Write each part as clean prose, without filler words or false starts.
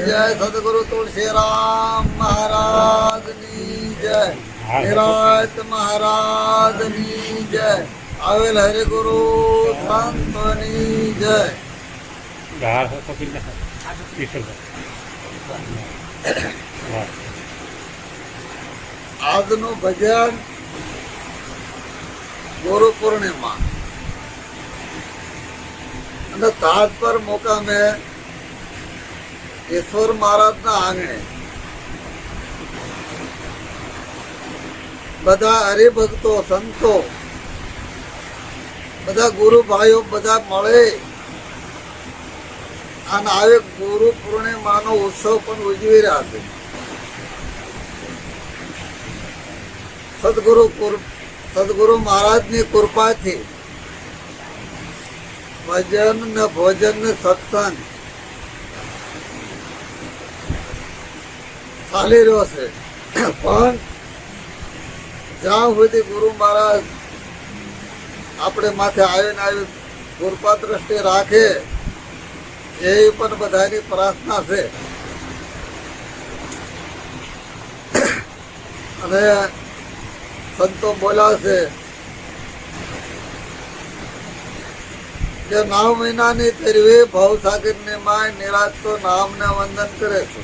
જય સદગુરુ તુલસીરામ મહારાજની જય નિરાત મહારાજની જય આવેલ હરિગુરુ સંતોની જય આજનું ભજન ગુરુ પૂર્ણિમા અને તાજ પર મુકામે ઈશ્વર મહારાજના આંગણે બધા હરિભક્તો સંતો બધા ગુરુ ભાઈઓ બધા મળે અને આવે ગુરુ પૂર્ણિમાનો ઉત્સવ પણ ઉજવી રહ્યા છે. સદગુરુ મહારાજની કૃપાથી ભજન ને ભોજન ને સત્સંગ ચાલી રહ્યો છે. પણ જ્યાં સુધી ગુરુ મહારાજ આપણે માથે આવીને કૃપા દ્રષ્ટિ રાખે એ પણ બધાની પ્રાર્થના છે. અને સંતો બોલ્યા છે કે 9 મહિનાની તરવે ભવસાગર ની માય નિરાશ તો નામને વંદન કરે છે.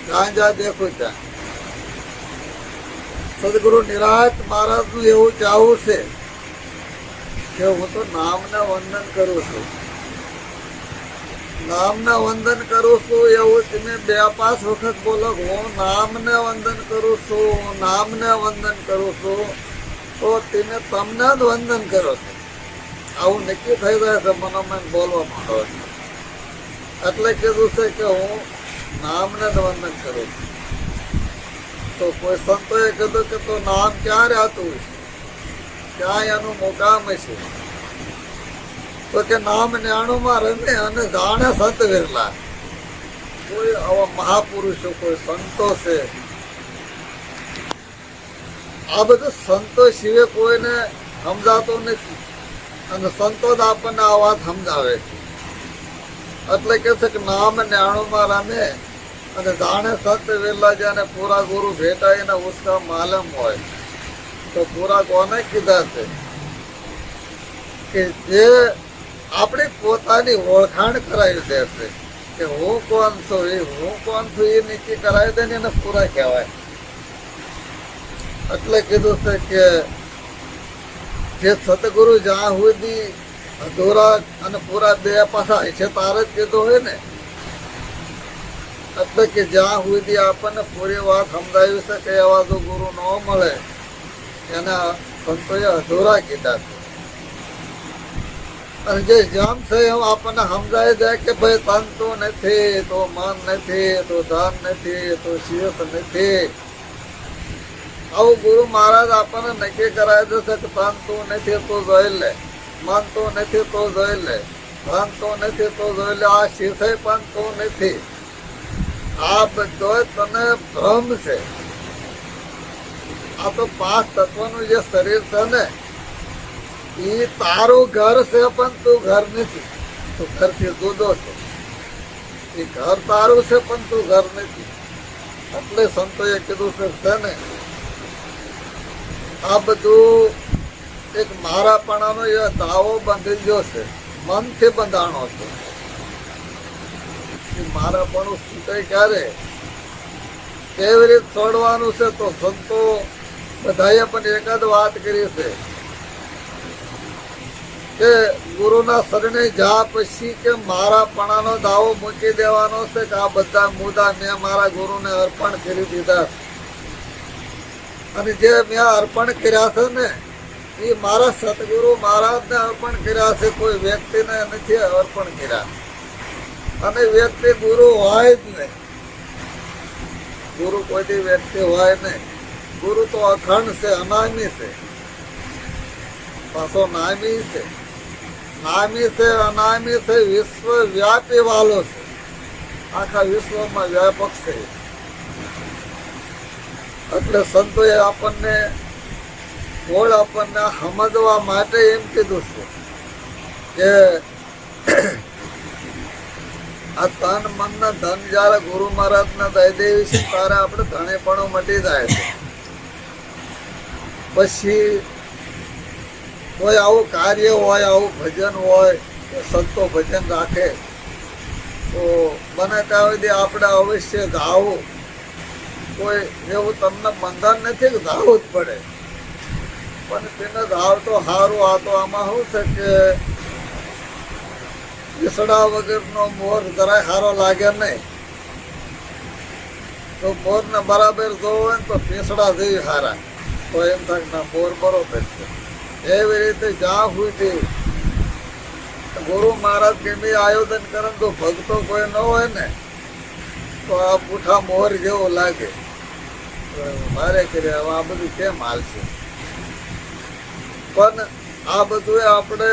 જ્યાં જ્યાં દેખું ત્યાં સદગુરુ નિરાત મહારાજ નું એવું ચાહવું છે કે હું તો નામને વંદન કરું છું, નામને વંદન કરું છું એવું તમે 2-5 વખત બોલો હું નામને વંદન કરું છું, નામને વંદન કરું છું, તો તમે તમને જ વંદન કરો છો. આવું નક્કી થઈ જાય છે મનોમન બોલવા માંડો. એટલે કીધું છે કે હું નામને જ વંદન કરું છું. તો કોઈ સંતોએ કીધું કે તો નામ ક્યાં રહેતું છે, ક્યાં એનું મુકામ છે? તો કે નામ 99 માં રમે અને જાણે સંત વિરલા. કોઈ આવા મહાપુરુષો કોઈ સંતો છે, આ બધું સંતો સિવાય કોઈને સમજાતું નથી અને સંતો જ આપણને આ વાત સમજાવે છે. એટલે કે છે કે નામ 99 માં રમે અને જાણે સંત વિરલા જેને પૂરા ગુરુ ભેટાય એના ઉત્સાહ માલમ હોય. તો પૂરા કોને કીધા છે કે જે આપણી પોતાની ઓળખાણ કરાવી દેશે કે હું કોણ છું, એ નક્કી કરાવી દે ને એને પૂરા કહેવાય. એટલે કીધું છે કે જે સતગુરુ જ્યાં સુધી અધૂરા અને પૂરા 2 પાસા છે તારે જ કીધું હોય ને. એટલે કે જ્યાં સુધી આપણને પૂરી વાત સમજાવી છે કે એવા જો ગુરુ ન મળે એના સંતોએ અધૂરા કીધા છે. અને જે જેમ છે એમ આપણને સમજાય જાય કે ભાઈ તન તો નથી, તો મન નથી, તો ધન નથી, તો શિરસ નથી. આવું ગુરુ મહારાજ આપણને નક્કી કરાવી દેશે કે તન તો નથી તો જોઈ લે, મન તો નથી તો જોઈ લે, ધન તો નથી તો જોઈ લે, આ શિરસે પણ તો નથી. આ બધો તને ભ્રમ છે. આ તો 5 તત્વનું જે શરીર છે ને એ તારું ઘર છે પણ તું ઘર નથી, તું ઘરથી જુદો છે. એ ઘર તારું છે પણ તું ઘર નથી. એટલે સંતોએ કીધું છે ને આ બધું એક મારાપણાનો એ દાવો બંધેલો છે, મનથી બંધાણો છે. મારાપણું છૂટે ક્યારે, કેવી રીતે છોડવાનું છે? તો સંતો બધાએ પણ એક જ વાત કરી છે કે ગુરુના શરણે જા પછી કે મારાપણાનો દાવો મૂકી દેવાનો છે કે આ બધા મુદ્દા મેં મારા ગુરુને અર્પણ કરી દીધા. અને જે મેં અર્પણ કર્યા છે ને એ મારા સતગુરુ મહારાજને અર્પણ કર્યા છે, કોઈ વ્યક્તિને નથી અર્પણ કર્યા. અને વ્યક્તિ ગુરુ હોય જ નહીં, ગુરુ કોઈ વ્યક્તિ હોય નહીં. ગુરુ તો અખંડ છે, અનામી છે, પાછો નામી છે, નામી છે, અનામી છે, વિશ્વ વ્યાપી વાલો છે, આખા વિશ્વમાં વ્યાપક છે. એટલે સંતોએ આપણને સમજવા માટે એમ કીધું છે કે આ તન મન ને ધન જયારે ગુરુ મહારાજ ને દઈ દેવી છે ત્યારે આપણે ધણીપણું મટી જાય છે. પછી કોઈ આવું કાર્ય હોય, આવું ભજન હોય, સંતો ભજન રાખે તો બને ત્યાં સુધી આપણે અવશ્ય ગાવું. કોઈ એવું તમને બંધન નથી કે ગાવું જ પડે, પણ તેને ગાવ તો સારું. આ તો આમાં શું છે કે પીસડા વગરનો મોર જરાય સારો લાગે નહીં. તો મોરને બરાબર જોવો હોય ને તો પીસડા જેવી સારા, તો એમ થાય ના મોર બરોબર છે. એવી રીતે જ્યાં સુધી ગુરુ મહારાજ કેમી આયોજન કરે તો ભક્તો કોઈ ન હોય ને તો આ પૂઠા મોર જેવો લાગે. મારે કરે હવે આ બધું કેમ હાલશે? પણ આ બધું આપણે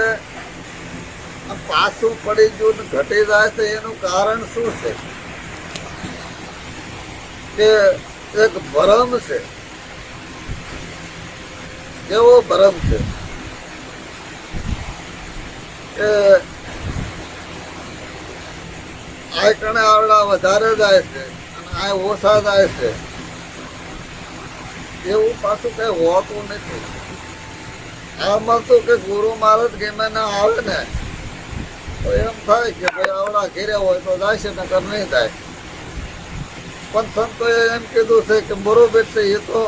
પાછું પડી ગયું ને ઘટી જાય છે. એનું કારણ શું છે કે એક ભરમ છે. કેવો ભરમ છે કે આ કણે આવડા વધારે જાય છે અને આ ઓછા જાય છે. એવું પાછું કઈ હોતું નથી. આમાં તો કે ગુરુ મહારાજ ગમે ના આવે ને તો એમ થાય કે ભાઈ આવડા ઘેરે હોય તો જાય છે, નકર નહીં થાય. પણ સંતોએ એમ કીધું છે કે બરોબર છે એ તો,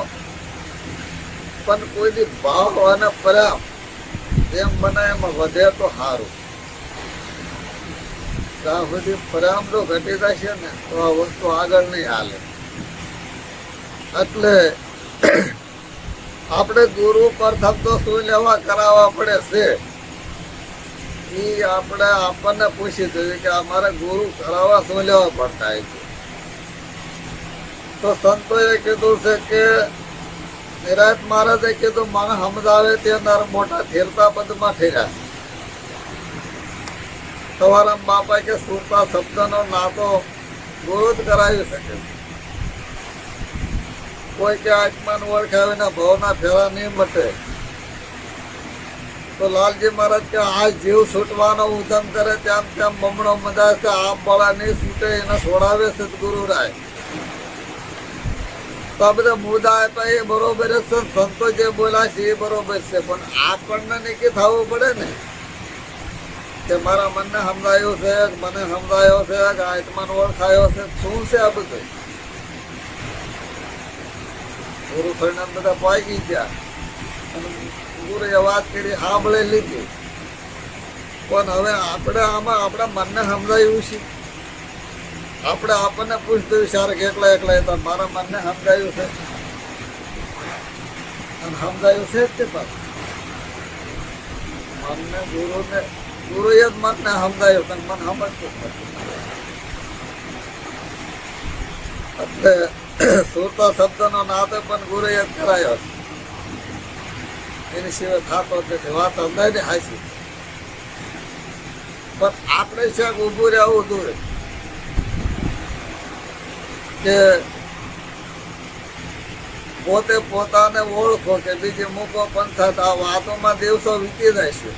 પણ કોઈ ભાવ અને પ્રેમ જેમ બને એમાં વધે તો સારું. ત્યાં સુધી પ્રેમ જો ઘટી જશે ને તો આ વસ્તુ આગળ નહીં હાલે. એટલે આપણે ગુરુ પ્રથમ તો શું લેવા કરાવવા પડે છે એ આપણે આપણને પૂછી જોઈએ કે અમારે ગુરુ કરાવવા શું લેવા પડતા છે. તો સંતોએ કીધું છે કે નિરાત મહારાજે કીધું મને સમજાવે તે નર મોટા થેરતા પદમાં ઠેર્યા. સવારામ બાપા કે સુરતા શબ્દનો નાતો ગુરુ જ કરાવી શકે. કોઈ કે આત્માનું ઓળખાવીને ભાવના ફેરા નહીં મટે. તો લાલજી મહારાજ કે આ જીવ છૂટવાનો ઉધમ કરે તેમ તેમ બમણો મજા છે. આપ બળા નહીં છૂટે એને છોડાવે સદગુરુ રાય. તો આ બધા મુદ્દા આપ્યા એ બરોબર જ છે. સંતો જે બોલ્યા છે એ બરોબર છે, પણ આપણને નક્કી થવું પડે ને કે મારા મનને સમજાયું છે, મને સમજાયો છે, કે આત્માને ઓળખાયો છે. શું છે આ બધું? ગુરુ પરિણામ બધા પાકી ગયા અને ગુરુએ વાત કરી સાંભળે લીધી. પણ હવે આપણે આમાં આપણા મનને સમજાયું છે. આપણે આપણને પૂછતું વિચાર કે એકલા એકલા હતા મારા મનને સમજાયું છે અને સમજાયું છે જ તે પાછું મનને ગુરુએ જ મનને સમજાયું પણ મન સમજતું જ નથી. એટલે સુરતા શબ્દનો નાતે પણ ગુરુએ જ કરાયો છે. એની સિવાય થતો નથી. વાત અંદાજે હાસી, પણ આપણે શાક ઊભું રહેવું દૂર કે પોતે પોતાને ઓળખો કે બીજી મૂકો પંથાત. આ વાતોમાં દિવસો વીતી જાય છે.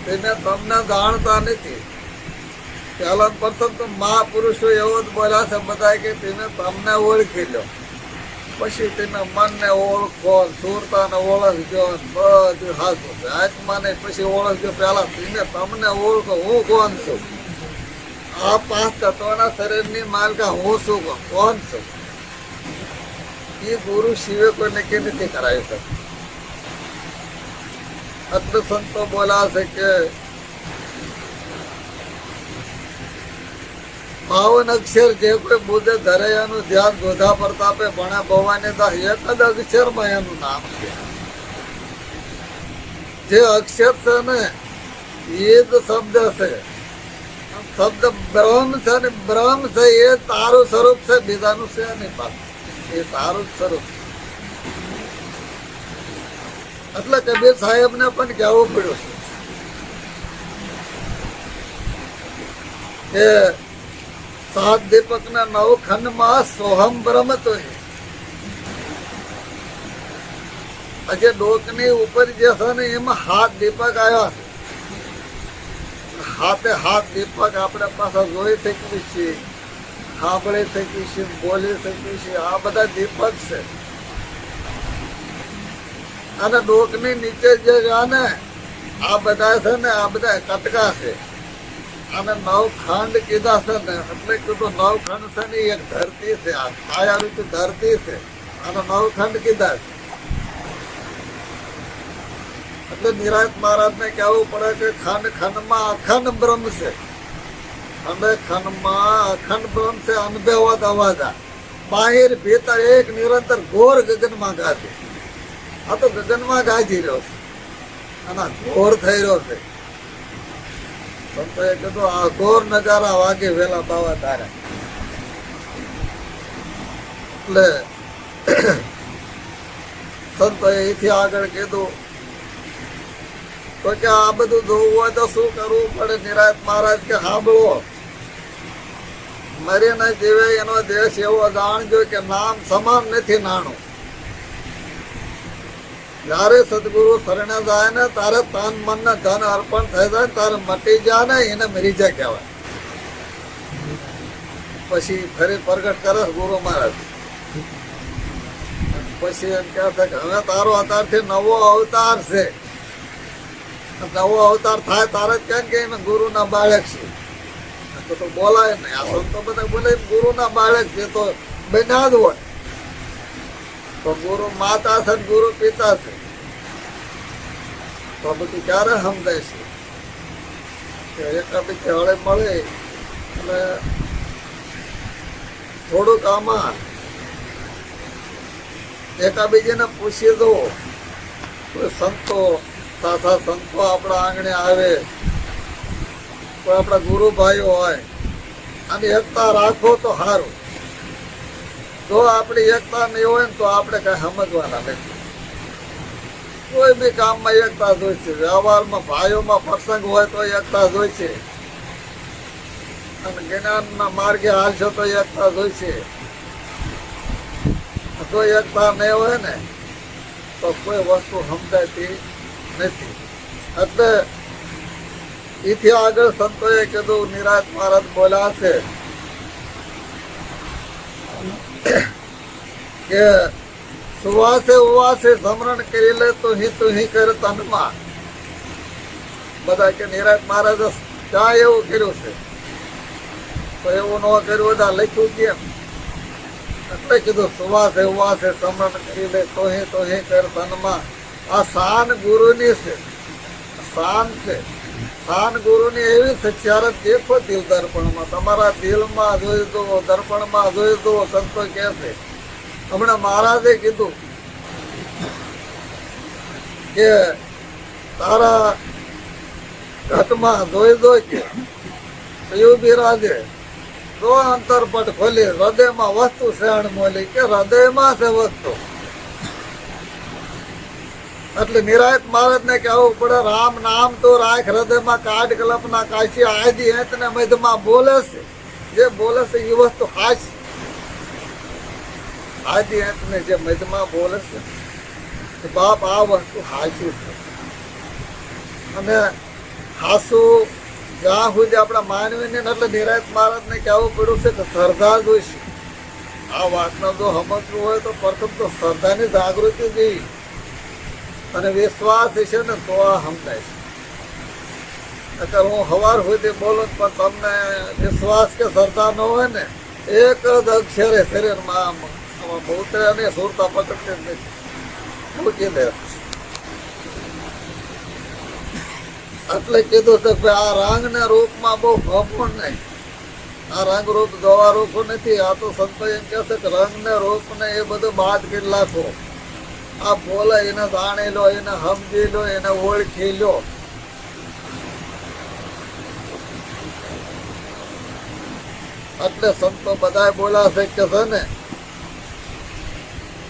તેને તમને જાણતા નથી. પહેલા પ્રથમ તો મહાપુરુષો એવો જ બોલ્યા છે બધા કે તેને તમને ઓળખી લો, પછી તેને મનને ઓળખો, સુરતાને ઓળખજો, બધું સાચું છે. આત્માને પછી ઓળખજો. પહેલા તેને તમને ઓળખો હું કોણ છું. આ 5 તત્વના શરીરની માલકા હું શું કોણ છું એ ગુરુ શિવે કોઈ નક્કી નથી કરાવી શકે. એટલે સંતો બોલા છે કે 52 અક્ષર જે કોઈ બુદ્ધે ધરે એનું ધ્યાન જોધા પ્રતાપે ભણે ભવાની દા. એક જ અક્ષરમાં એનું નામ છે. જે અક્ષર છે ને એ જ શબ્દ છે. શબ્દ બ્રહ્મ છે ને બ્રહ્મ છે એ તારું સ્વરૂપ છે, બીજાનું છે નહીં પાછું. એ તારું જ સ્વરૂપ. એટલે કબીર સાહેબ ને પણ કહેવું પડ્યું છે કે 7 દીપક ના 9 ખંડમાં સોહમ બ્રહ્મ તો આજે ડોકની ઉપર જે છે ને એમાં 7 દીપક આવ્યા છે. હાથે હાથ દીપક આપણે પાછા જોઈ શકીએ છીએ, સાંભળી શકીએ છીએ, બોલી શકીએ છીએ. આ બધા દીપક છે. અને ડોકની નીચે જે ને આ બધા છે ને, આ બધા કટકા છે. અને નવખંડ કીધા છે ને એટલે કીધું નવખંડ છે ને એક ધરતી છે. આ કાયારૂપી ધરતી છે અને નવખંડ કીધા છે. એટલે નિરાંત મહારાજ ને કહેવું પડે કે ખંડ ખંડમાં અખંડ બ્રહ્મ છે. ખંડે ખંડમાં અખંડ બ્રહ્મ છે. અનભેવત અવાજા બાહિર ભીતર એક નિરંતર ઘોર ગગનમાં ગાજે. આ તો ગગનમાં ગાજી રહ્યો છે અને ઘોર થઈ રહ્યો છે. સંતોએ કીધું આ ઘોર નજારા વાગે વેલા બાવા તારે. એટલે સંતોએ અહીંથી આગળ કીધું તો કે આ બધું જોવું હોય તો શું કરવું પડે? નિરાંત મહારાજ કે સાંભળો, મરીને જીવે એનો દેશ એવો જાણજો કે નામ સમાન નથી નાણું. જયારે સદગુરુ શરણે જાય ને તારે તન મન ને ધન અર્પણ થઈ જાય, તારે મટી જાય ને એને મરી જાય કહેવાય. પછી ફરી પ્રગટ કરે ગુરુ મહારાજ. પછી એમ કહે છે કે હવે તારો અત્યારથી નવો અવતાર છે. નવો અવતાર થાય તારે જ કેમ કે એને ગુરુના બાળક છે તો બોલાય નહીં. આ સંતો બધા બોલે ગુરુના બાળક છે તો બન્યા જ હોય. તો ગુરુ માતા છે, ગુરુ પિતા છે. તો બધું ક્યારે સમજાય છે કે એકાબીજે હળે મળે અને થોડુંક આમાં એકાબીજાને પૂછી દો. કોઈ સંતો સાસા સંતો આપણા આંગણે આવે, કોઈ આપણા ગુરુભાઈઓ હોય અને એકતા રાખો તો સારું. જો આપણી એકતા નહીં હોય ને તો આપણે કઈ સમજવાના નથી. કોઈ બી કામમાં એકતા જોઈ છે. વ્યવહારમાં ભાઈઓમાં પ્રસંગ હોય તો એકતા જોઈ છે. અને જ્ઞાનના માર્ગે હાલશો તો એકતા જોઈ છે. જો એકતા નહીં હોય ને તો કોઈ વસ્તુ સમજાતી નથી. એટલે એથી આગળ સંતોએ કીધું, નિરાંત મહારાજ બોલ્યા છે કે સુવાસે ઉવાસે સમરણ કરી લે તો હિ કર તનમાં. બધા કે નિરાંત મહારાજ ક્યાં એવું કર્યું છે? તો એવું ન કર્યું બધા લખ્યું કેમ? એટલે કીધું સુવાસે ઉવાસે સમરણ કરી લે તો હિ કર તનમાં. આ શાન ગુરુની છે. શાન છે. શાન ગુરુની એવી છે. ત્યારે દેખો દિલ દર્પણમાં. તમારા દિલમાં જોઈ દો, દર્પણમાં જોઈ દો. સંતો કહે છે હમણાં મહારાજે કીધું કે તારા ઘટમાં જોઈ દો કે એવું બિરાજે. તો અંતરપટ ખોલી હૃદયમાં વસ્તુ શેણ મોલી કે હૃદયમાં છે વસ્તુ. એટલે નિરાંત મહારાજ ને કહેવું પડે રામ નામ તો રાખ હૃદયમાં, કાઢ કલ્પના કાશી. આદિ હેત ને મધ્યમાં બોલે છે. જે બોલે છે એ વસ્તુ હાશ. આદિ હેત ને જે મધ્યમાં બોલે છે બાપ આ વસ્તુ હાશી છે. અને હાસુ જ્યાં સુધી આપણા માનવીને એટલે નિરાંત મહારાજ ને કહેવું પડ્યું છે કે શ્રદ્ધા જોઈશે. આ વાતનો જો સમજવું હોય તો પ્રથમ તો શ્રદ્ધાની જાગૃતિ જોઈ અને વિશ્વાસ છે ને તો આ સમજાય છે. અત્યારે હું સવાર સુધી બોલું પણ તમને વિશ્વાસ કે શ્રદ્ધા ન હોય ને એક જ અક્ષરે શરીરમાં ઉતરે અને સુરતા પકડતી નથી, મૂકી દે. એટલે કીધું છે કે આ રંગ ને રૂપમાં બહુ ભપણ નહીં. આ રંગ રૂપ જોવા રૂપું નથી. આ તો સંતો એમ કહે છે કે રંગ ને રૂપ ને એ બધું બાદ કરી નાખો. આ બોલે એને જાણી લો, એને સમજી લો, એને ઓળખી લો. એટલે સંતો બધા બોલા છે કે છે ને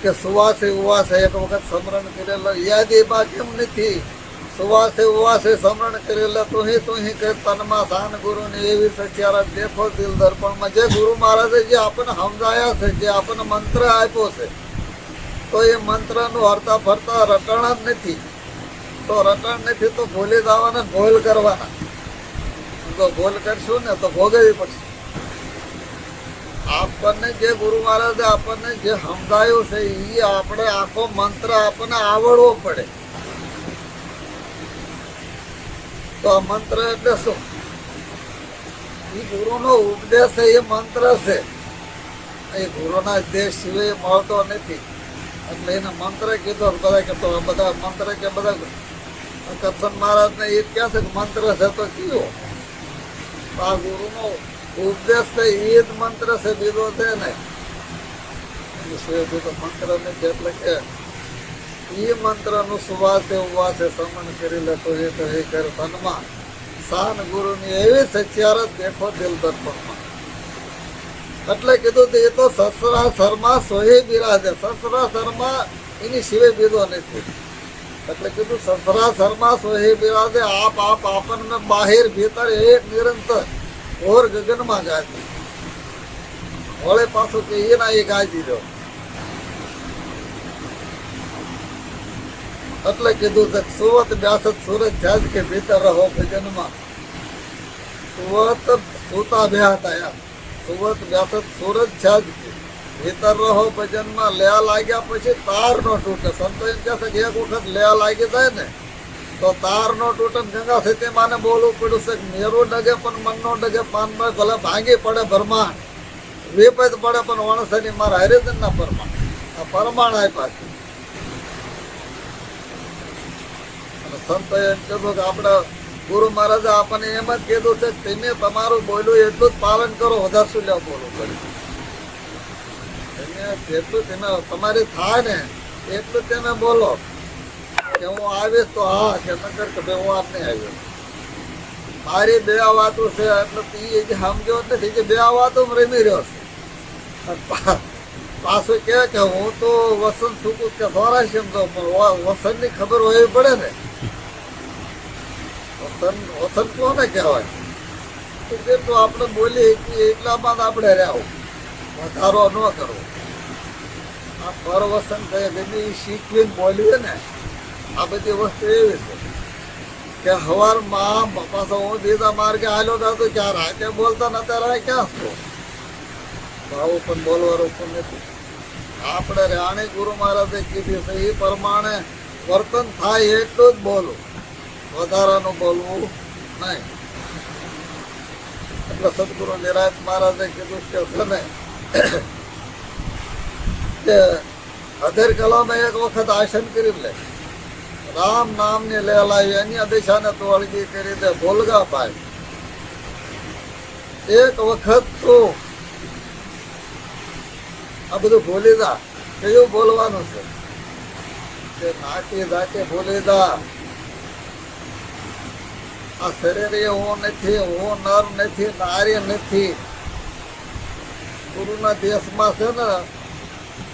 કે સુવાસે ઉવાસે એક વખત સમરણ કરેલો. યાદીમાં કેમ નથી? સુવાસે ઉવાસે સમરણ કરેલા તુહી કે તનમાં શાન ગુરુની એવી સચ્યારા દેખો દિલ દર્પણમાં. જે ગુરુ મહારાજે જે આપણને સમજાયા છે, જે આપણને મંત્ર આપ્યો છે, તો એ મંત્રનું હરતા ફરતા રટણ જ નથી. તો રટણ નથી તો ભૂલી જવાના, ભૂલ કરવાના. જો ભૂલ કરશું ને તો ભોગવવી પડશે. આપણને જે ગુરુ મહારાજે આપણને જે સમજાયું છે એ આપણે આખો મંત્ર આપણને આવડવો પડે. તો આ મંત્ર એટલે શું? એ ગુરુનો ઉપદેશ છે, એ મંત્ર છે. એ ગુરુના દેશ સિવાય મળતો નથી. એટલે એને મંત્ર કીધો. બધા મંત્ર કે બધા કરશન મહારાજ ને એ ક્યાં છે મંત્ર છે તો કયો? આ ગુરુનો ઉપદેશ છે એ જ મંત્ર છે, બીજો છે ને બીજો મંત્ર નથી. એટલે કે એ મંત્ર નું સુવાસે ઉવાસે સમન કરી લે તો એ કર તનમાં શાન ગુરુની એવી સચ્યારત દેખો દિલ દર્પણમાં. એટલે કીધું એ તો સસરા શર્મા સોહે બિરાજે. સસરા શર્મા એની સિવાય બીજો નથી. એટલે કીધું સસરા શર્મા સોહે બિરાજે. આપ આપણને બાહિર ભીતર એક નિરંતર ઓર ગગનમાં ગાતી. વળે પાછું કે એના એ ગાઈ દીધો. એટલે કીધું છે સુવત બ્યાસત સુરત જાજ કે ભીતર રહો ભજનમાં. સુવત સુતા ભ્યા હતા. સુવત વ્યાસત સુરત જાજ કે ભીતર રહો ભજનમાં. લેવા લાગ્યા પછી તાર નો તૂટે. સંતો એમ કહે છે કે એક વખત લેવા લાગી જાય ને તો તાર નો તૂટે. ગંગા સ્થિતિ માને બોલવું પડ્યું છે મેરું ડગે પણ મન નો ડગે. પાનમાં ભલે ભાંગી પડે બ્રહ્માંડ, વિપત પડે પણ વણસની મારા હરિજન ના પરમાણ. આ પરમાણ આપ્યા છે. સંતો એમ કીધું કે આપણા ગુરુ મહારાજે આપણને એમ જ કીધું છે કે તમે તમારું બોલ્યું એટલું જ પાલન કરો, વધારે શું લેવા બોલવું પડે. જેટલું તમે તમારી થાય ને એટલું તમે બોલો કે હું આવીશ તો હા, કે નકર કે ભાઈ હું આપ નહીં આવ્યો. મારી બે વાતો છે એટલે એ સમજો નથી કે બે વાતો રમી રહ્યો છે. પાછું કે હું તો વસંત છૂકું કે સૌરાષ્ટ્ર તો વસંત ની ખબર હોવી પડે ને. વસંત કોને કહેવાય? જેટલું આપણે બોલીએ એટલામાં આપણે રહેવું, વધારો ન કરવો. આ પર વસંત બધી શીખવીને બોલીએ ને આ બધી વસ્તુ એવી છે કે હવારમાં પાછો હું દીધા માર્ગે હાલ્યો હતો ક્યાં રાતે બોલતા નતા રહે ક્યાં છો આવું પણ બોલવાનું પણ નથી. આપણે રાણી ગુરુ મહારાજે કીધી છે એ પ્રમાણે વર્તન થાય એટલું જ બોલવું, વધારાનું બોલવું નહીં. એટલે સદગુરુ નિરાયત મહારાજે કીધું કે છે ને કે અધેર કલામાં એક વખત આસન કરી લે, રામ નામની લે લાવી અન્ય દિશાને તો અળગી કરી દે ભોલગા ભાઈ. એક વખત તો આ બધું ભૂલી જા. કયું બોલવાનું છે કે નાટી ધાટી ભૂલી જા. આ શરીર હું નથી, હું નર નથી, નારી નથી. ગુરુના દેશમાં છે ને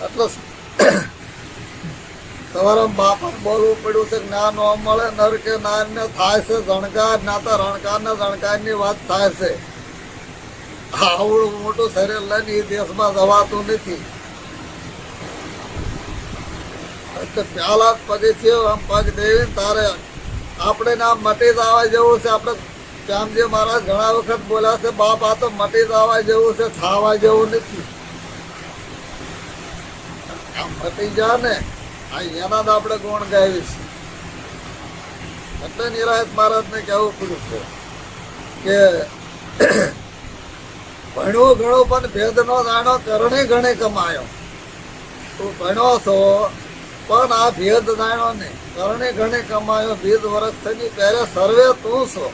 એટલે સવારે બાપા બોલવું પડ્યું છે જ્ઞાન ન મળે નર કે નાર ને થાય છે જણકાર, ના તો રણકાર ને જણકાર ની વાત થાય છે. આવડું મોટું શરીર લઈને એ દેશમાં જવાતું નથી. પેલા પગથી આમ પગ દેવી તારે આપણે ના મટી જવા જેવું છે. આપણે શ્યામજી મહારાજ ઘણા વખત બોલ્યા છે બાપ આ તો મટી જવા જેવું છે, થાવા જેવું નથી. આમ મટી જા ને એના જ આપણે ગુણ ગાવી છે. એટલે નિરાયત મહારાજ ને કહેવું પડ્યું છે કે ભણ્યો ઘણો પણ ભેદ નો જાણો, કરણે ઘણે કમાયો. તું ભણ્યો છો પણ આ ભેદ જાણ્યો નહીં, કરણે ઘણે કમાયો. બીજ વૃક્ષની પહેરે સર્વે તું છો,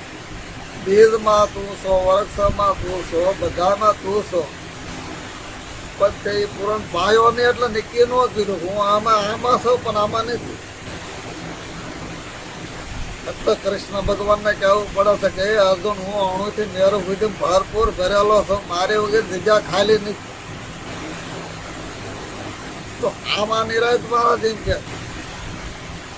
બીજમાં તું છો, વૃક્ષમાં તું છો, બધામાં તું છો. પછી પૂરણ પાયો ને એટલે નક્કી ન કર્યું હું આમાં છું પણ આમાં નથી. એટલે કૃષ્ણ ભગવાનને કહેવું પડે છે કે અર્જુન હું અણુથી મેરું સુધી ભરપૂર ભરેલો છું, મારી વગર જગ્યા ખાલી નથી. તો આમાં નિરાયત મહારાજ એમ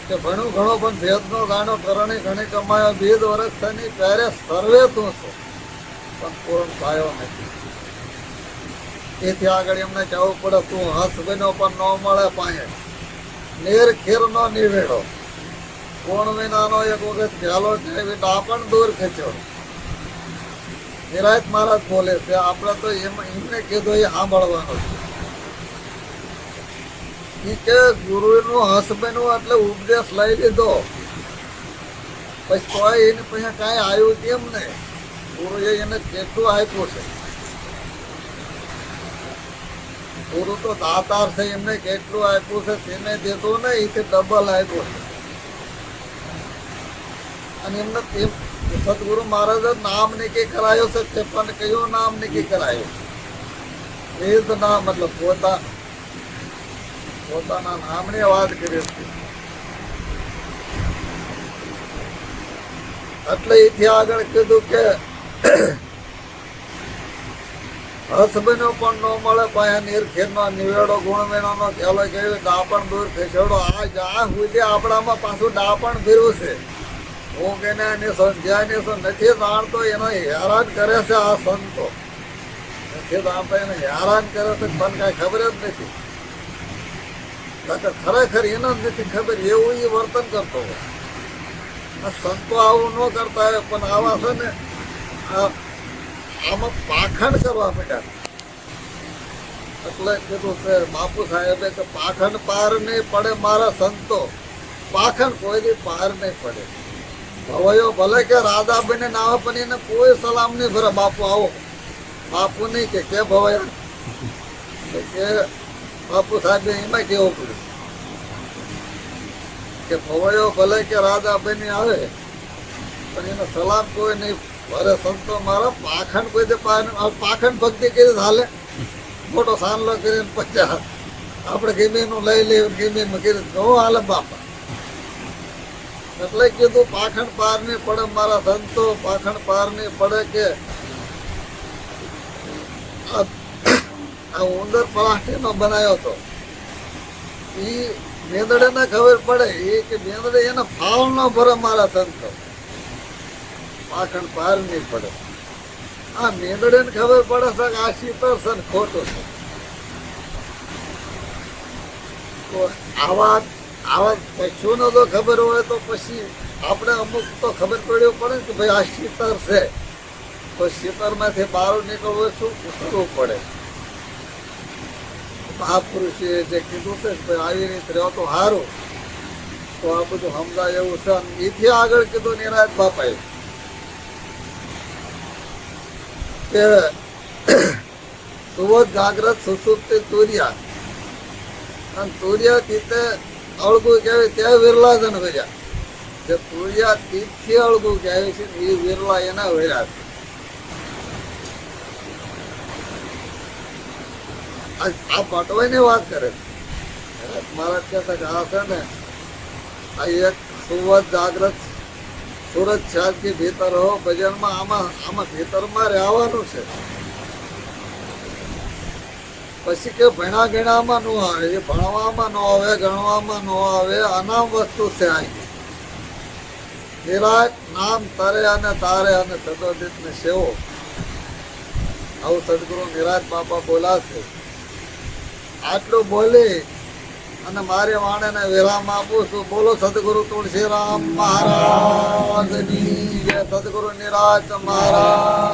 કે ભણું ઘણો પણ ભેદ નો જાણો, કરણી ઘણી કમાયો. બીજ વરસની પહેરે સર્વે તું છો પણ પૂર્ણ પાયો નથી. એથી આગળ એમને કહેવું પડે તું હસ બન્યો પણ ન મળે પાયે, નેર ખેર નો નિવેડો. કોણ વિનાનો એક વખત ઘેલો ડાપણ દૂર ખેંચ્યો. નિરાયત મહારાજ બોલે છે, આપણે તો એમને કીધું એ સાંભળવાનું છે કે ગુરુનું હસબન્ડ એટલે ઉપદેશ લઈ લીધો પછી તોય એને પછી કાંઈ આવ્યું કેમ નહીં? ગુરુએ એને કેટલું આપ્યું છે. ગુરુ તો દાતાર છે, એમને કેટલું આપ્યું છે તેને દીધું ને એથી ડબલ આપ્યું છે. અને એમને સદગુરુ મહારાજે નામ નક્કી કરાયું છે તે પણ કયું નામ નક્કી કરાયું? વેદ નામ, મતલબ પોતાના નામની વાત કરી છે. એટલે એથી આગળ કીધું કે હસબનો પણ ન મળે પાયા નિરખેરનો નિવેડો ગુણમેણો નો થયેલો કેવી ડાપણ દૂર ખેંચેડો. આ સુધી આપણામાં પાછું ડાપણ ફેરવું છે. હું કે નથી જાણતો એનો હેરાન કરે છે આ સંતો. નથી જાણતો એને હેરાન કરે છે પણ કઈ ખબર જ નથી. ખરેખર એને જ નથી ખબર એવું એ વર્તન કરતો હોય. સંતો આવું ન કરતા હોય પણ આવા છે ને આમાં પાખંડ કરવા માંડ્યા. એટલે કીધું છે બાપુ સાહેબે કે પાખંડ પાર નહીં પડે મારા સંતો, પાખંડ કોઈ પાર નહીં પડે. ભવયો ભલે કે રાધા બને નાવા પણ એને કોઈ સલામ નહીં ભરે. બાપુ આવો, બાપુ નહીં કે ભવયા કે બાપુ સાહેબે એમાં કેવું પડ્યું કે ભવયો ભલે કે રાધા બની આવે પણ એને સલામ કોઈ નહીં ભરે. સંતો મારા પાખંડ કોઈ દે પાખંડ ભક્તિ કરી હાલે. મોટો સાનલો કરીને પછી આપણે ગેમીનું લઈ લઈએ ગેમીમાં કરી ન હાલે બાપા. એટલે કીધું પાખંડ પાર નહીં પડે મારા સંતો, પાખંડ પાર નહીં પડે. કે આ ઉંદર પ્લાસ્ટિક નો બનાવ્યો હતો એ મેંદડે ને ખબર પડે એ કે મેંદડે એને ફાવ ન ભરે મારા સંતો, પાખંડ પાર નહીં પડે. આ મેંદડે ને ખબર પડે છે કે આ શીતળ છે ને ખોટું છે. તો આવા પશુને તો ખબર હોય તો પછી આપણે અમુક તો ખબર પડ્યું પડે કે ભાઈ આ શીતળ છે, તો શીતળમાંથી બહાર નીકળવું શું કરવું પડે. મહાપુરુષે જે કીધું છે ભાઈ આવી રીતે રહ્યો તો સારું. તો આ બધું સમજાય એવું છે. એથી આગળ કીધું નિરાયત બાપાએ કે સુવત જાગ્રત સુસુપ્તિ તુર્યા, અને તુર્યા તીતે અળગું કહેવાય ત્યાં વિરલા જન વર્યા. જે તુર્યા તીતથી અળગું કહેવાય છે એ વિરલા એના વર્યા છે. આ પટવાઈની વાત કરે છે મહારાજ કહેતા કે આ છે ને આ એક સુવત જાગ્રત સુરત શાંતિ ભીતર હો ભજનમાં આમાં ભીતરમાં રહેવાનું છે. પછી કે ભણા ગણામાં ન આવે, એ ભણવામાં ન આવે, ગણવામાં ન આવે, અનામ વસ્તુ છે. અહીં નિરાત નામ તરે અને તારે અને સદોદિત ને સેવો. આવું સદગુરુ નિરાત બાપા બોલા છે. આટલું બોલી અને મારે વાણેને વિરામ આપું છું. બોલો સદગુરુ તુલસીરામ મહારાજની જય, સદગુરુ નિરાત મહારાજ.